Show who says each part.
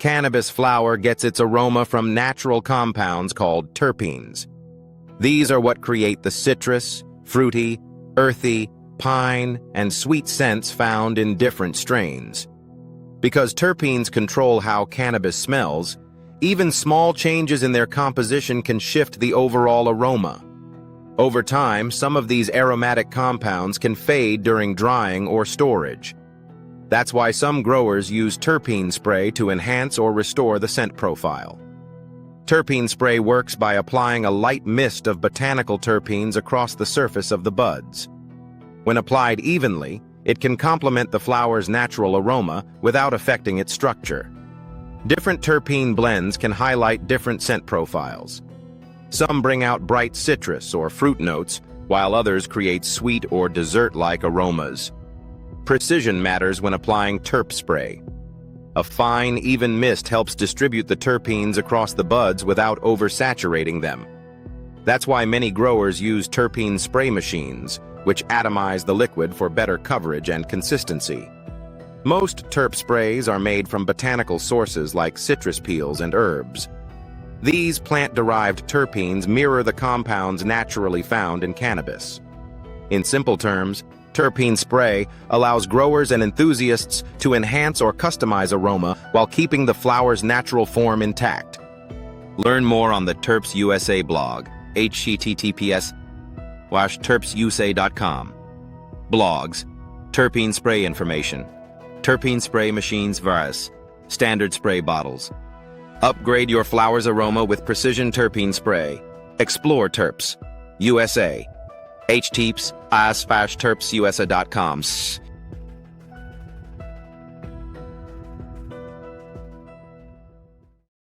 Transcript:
Speaker 1: Cannabis flower gets its aroma from natural compounds called terpenes. These are what create the citrus, fruity, earthy, pine, and sweet scents found in different strains. Because terpenes control how cannabis smells, even small changes in their composition can shift the overall aroma. Over time, some of these aromatic compounds can fade during drying or storage. That's why some growers use terpene spray to enhance or restore the scent profile. Terpene spray works by applying a light mist of botanical terpenes across the surface of the buds. When applied evenly, it can complement the flower's natural aroma without affecting its structure. Different terpene blends can highlight different scent profiles. Some bring out bright citrus or fruit notes, while others create sweet or dessert-like aromas. Precision matters when applying terp spray. A fine, even mist helps distribute the terpenes across the buds without oversaturating them. That's why many growers use terpene spray machines, which atomize the liquid for better coverage and consistency. Most terp sprays are made from botanical sources like citrus peels and herbs. These plant-derived terpenes mirror the compounds naturally found in cannabis. In simple terms, terpene spray allows growers and enthusiasts to enhance or customize aroma while keeping the flower's natural form intact. Learn more on the Terps USA blog, https://terpsusa.com. Blogs, terpene spray information, terpene spray machines vs. standard spray bottles. Upgrade your flower's aroma with precision terpene spray. Explore Terps USA. https://terpsusa.com.